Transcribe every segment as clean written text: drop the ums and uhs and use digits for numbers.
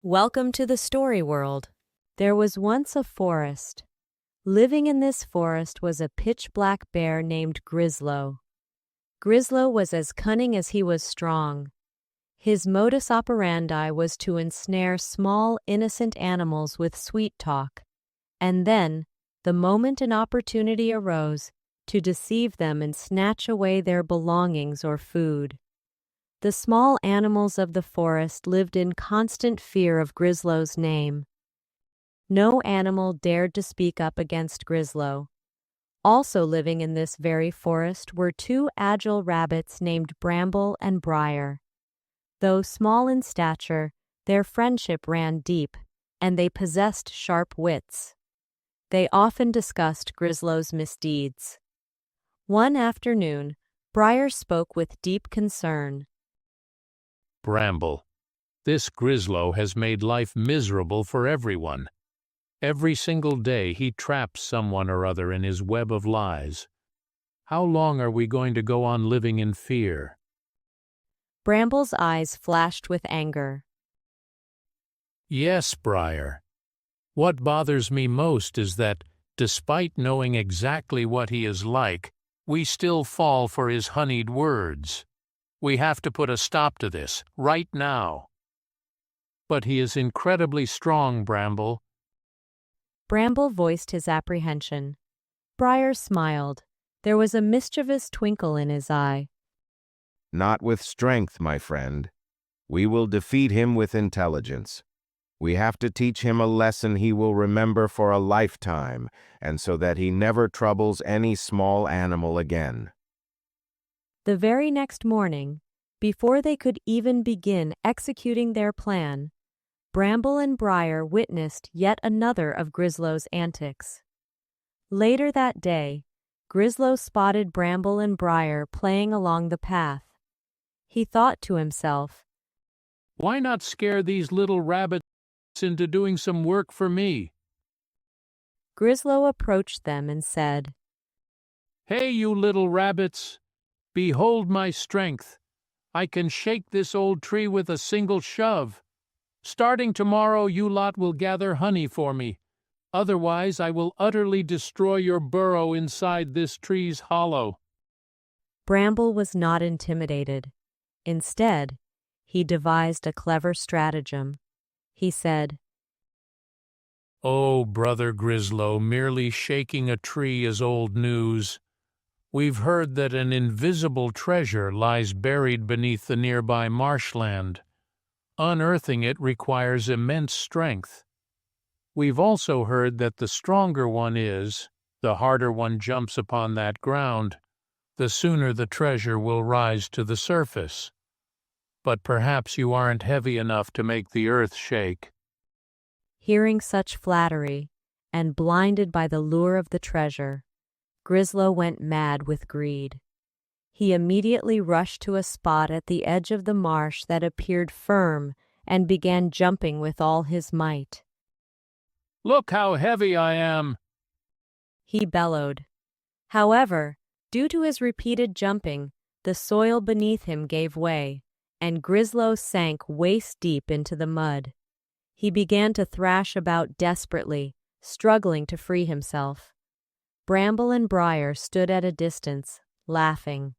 Welcome to the story world. There was once a forest. Living in this forest was a pitch-black bear named Grislow. Grislow was as cunning as he was strong. His modus operandi was to ensnare small, innocent animals with sweet talk, and then, the moment an opportunity arose, to deceive them and snatch away their belongings or food. The small animals of the forest lived in constant fear of Grislow's name. No animal dared to speak up against Grislow. Also living in this very forest were two agile rabbits named Bramble and Briar. Though small in stature, their friendship ran deep, and they possessed sharp wits. They often discussed Grislow's misdeeds. One afternoon, Briar spoke with deep concern. Bramble, this Grislow has made life miserable for everyone. Every single day he traps someone or other in his web of lies. How long are we going to go on living in fear? Bramble's eyes flashed with anger. Yes, Briar. What bothers me most is that, despite knowing exactly what he is like, we still fall for his honeyed words. We have to put a stop to this, right now. But he is incredibly strong, Bramble. Bramble voiced his apprehension. Briar smiled. There was a mischievous twinkle in his eye. Not with strength, my friend. We will defeat him with intelligence. We have to teach him a lesson he will remember for a lifetime, and so that he never troubles any small animal again. The very next morning, before they could even begin executing their plan, Bramble and Briar witnessed yet another of Grislow's antics. Later that day, Grislow spotted Bramble and Briar playing along the path. He thought to himself, Why not scare these little rabbits into doing some work for me? Grislow approached them and said, Hey, you little rabbits! Behold my strength. I can shake this old tree with a single shove. Starting tomorrow, you lot will gather honey for me. Otherwise, I will utterly destroy your burrow inside this tree's hollow. Bramble was not intimidated. Instead, he devised a clever stratagem. He said, Oh, Brother Grislow, merely shaking a tree is old news. We've heard that an invisible treasure lies buried beneath the nearby marshland. Unearthing it requires immense strength. We've also heard that the stronger one is, the harder one jumps upon that ground, the sooner the treasure will rise to the surface. But perhaps you aren't heavy enough to make the earth shake. Hearing such flattery, and blinded by the lure of the treasure, Grislow went mad with greed. He immediately rushed to a spot at the edge of the marsh that appeared firm and began jumping with all his might. Look how heavy I am! He bellowed. However, due to his repeated jumping, the soil beneath him gave way, and Grislow sank waist-deep into the mud. He began to thrash about desperately, struggling to free himself. Bramble and Briar stood at a distance, laughing.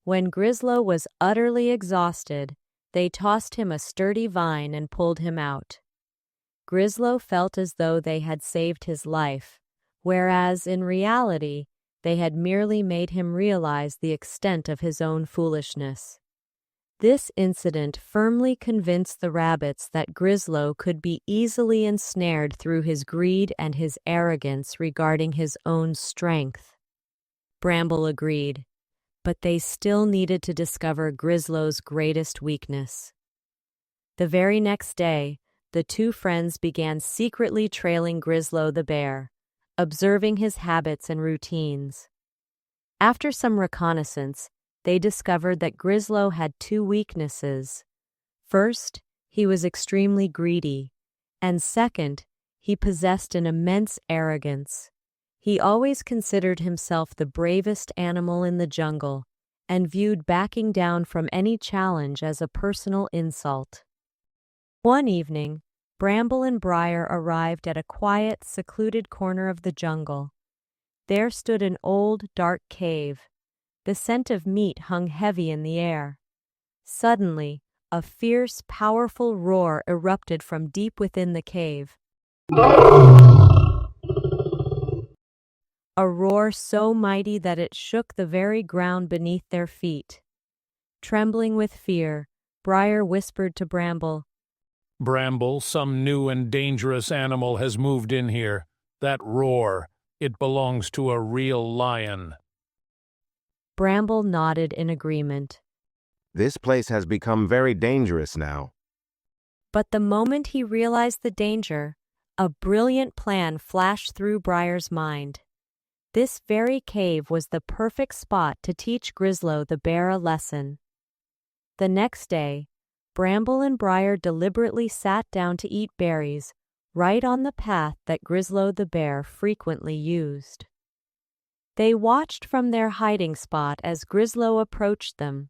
When Grislow was utterly exhausted, they tossed him a sturdy vine and pulled him out. Grislow felt as though they had saved his life, whereas in reality, they had merely made him realize the extent of his own foolishness. This incident firmly convinced the rabbits that Grislow could be easily ensnared through his greed and his arrogance regarding his own strength. Bramble agreed, but they still needed to discover Grislow's greatest weakness. The very next day, the two friends began secretly trailing Grislow the bear, observing his habits and routines. After some reconnaissance, they discovered that Grislow had two weaknesses. First, he was extremely greedy, and second, he possessed an immense arrogance. He always considered himself the bravest animal in the jungle and viewed backing down from any challenge as a personal insult. One evening, Bramble and Briar arrived at a quiet, secluded corner of the jungle. There stood an old, dark cave. The scent of meat hung heavy in the air. Suddenly, a fierce, powerful roar erupted from deep within the cave. A roar so mighty that it shook the very ground beneath their feet. Trembling with fear, Briar whispered to Bramble, Bramble, some new and dangerous animal has moved in here. That roar, it belongs to a real lion. Bramble nodded in agreement. This place has become very dangerous now. But the moment he realized the danger, a brilliant plan flashed through Briar's mind. This very cave was the perfect spot to teach Grislow the bear a lesson. The next day, Bramble and Briar deliberately sat down to eat berries, right on the path that Grislow the bear frequently used. They watched from their hiding spot as Grislow approached them.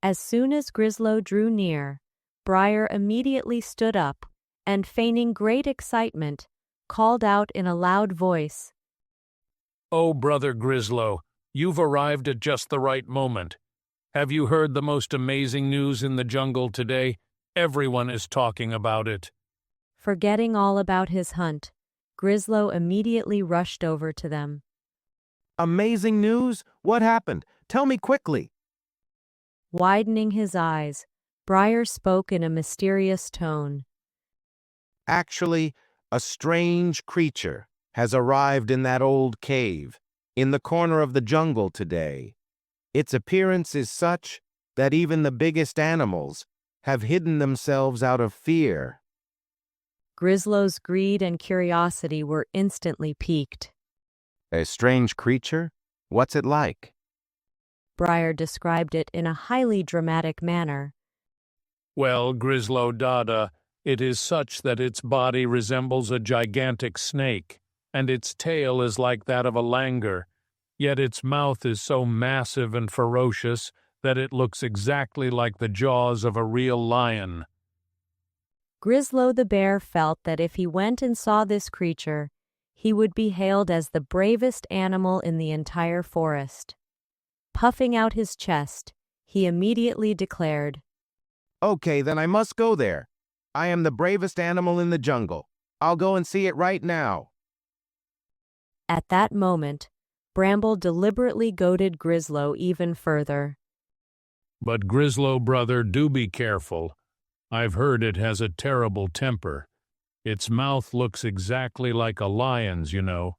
As soon as Grislow drew near, Briar immediately stood up and, feigning great excitement, called out in a loud voice, Oh, Brother Grislow, you've arrived at just the right moment. Have you heard the most amazing news in the jungle today? Everyone is talking about it. Forgetting all about his hunt, Grislow immediately rushed over to them. Amazing news? What happened? Tell me quickly. Widening his eyes, Briar spoke in a mysterious tone. Actually, a strange creature has arrived in that old cave, in the corner of the jungle today. Its appearance is such that even the biggest animals have hidden themselves out of fear. Grislow's greed and curiosity were instantly piqued. A strange creature? What's it like? Briar described it in a highly dramatic manner. Well, Grislow Dada, it is such that its body resembles a gigantic snake, and its tail is like that of a langur, yet its mouth is so massive and ferocious that it looks exactly like the jaws of a real lion. Grislow the bear felt that if he went and saw this creature, he would be hailed as the bravest animal in the entire forest. Puffing out his chest, he immediately declared, Okay, then I must go there. I am the bravest animal in the jungle. I'll go and see it right now. At that moment, Bramble deliberately goaded Grislow even further. But Grislow, brother, do be careful. I've heard it has a terrible temper. Its mouth looks exactly like a lion's, you know.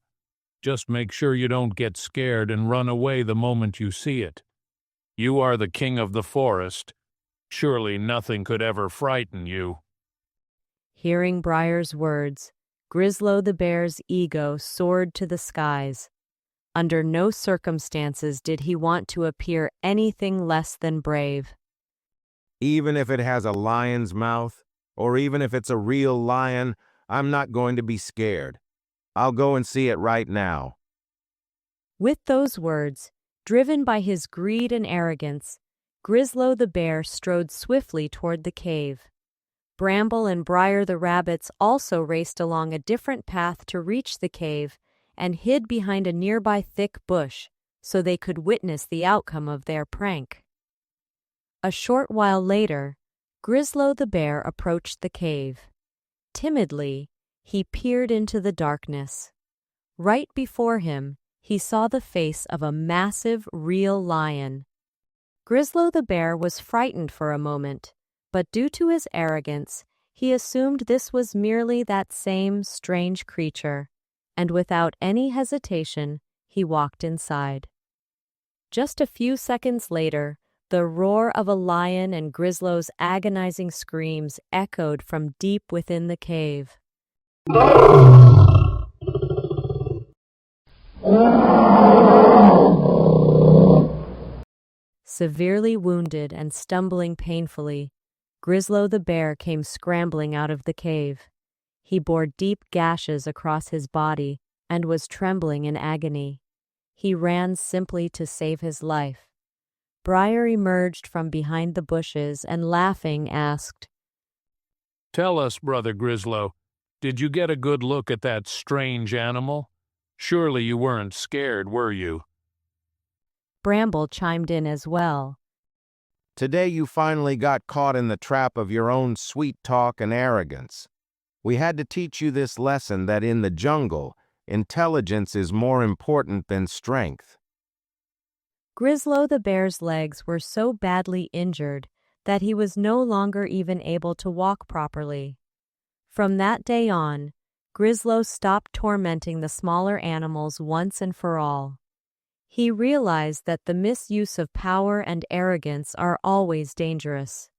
Just make sure you don't get scared and run away the moment you see it. You are the king of the forest. Surely nothing could ever frighten you. Hearing Briar's words, Grislow the bear's ego soared to the skies. Under no circumstances did he want to appear anything less than brave. Even if it has a lion's mouth, or even if it's a real lion, I'm not going to be scared. I'll go and see it right now. With those words, driven by his greed and arrogance, Grislow the bear strode swiftly toward the cave. Bramble and Briar the rabbits also raced along a different path to reach the cave and hid behind a nearby thick bush so they could witness the outcome of their prank. A short while later, Grislow the bear approached the cave. Timidly, he peered into the darkness. Right before him, he saw the face of a massive, real lion. Grislow the bear was frightened for a moment, but due to his arrogance, he assumed this was merely that same strange creature, and without any hesitation, he walked inside. Just a few seconds later, the roar of a lion and Grislow's agonizing screams echoed from deep within the cave. Severely wounded and stumbling painfully, Grislow the bear came scrambling out of the cave. He bore deep gashes across his body and was trembling in agony. He ran simply to save his life. Briar emerged from behind the bushes and, laughing, asked, Tell us, Brother Grislow, did you get a good look at that strange animal? Surely you weren't scared, were you? Bramble chimed in as well. Today you finally got caught in the trap of your own sweet talk and arrogance. We had to teach you this lesson that in the jungle, intelligence is more important than strength. Grislow the bear's legs were so badly injured that he was no longer even able to walk properly. From that day on, Grislow stopped tormenting the smaller animals once and for all. He realized that the misuse of power and arrogance are always dangerous.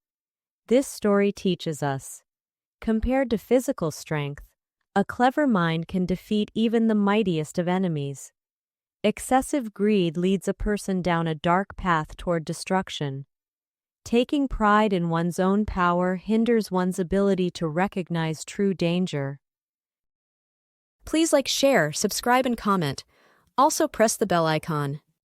This story teaches us, compared to physical strength, a clever mind can defeat even the mightiest of enemies. Excessive greed leads a person down a dark path toward destruction. Taking pride in one's own power hinders one's ability to recognize true danger. Please like, share, subscribe, and comment. Also press the bell icon.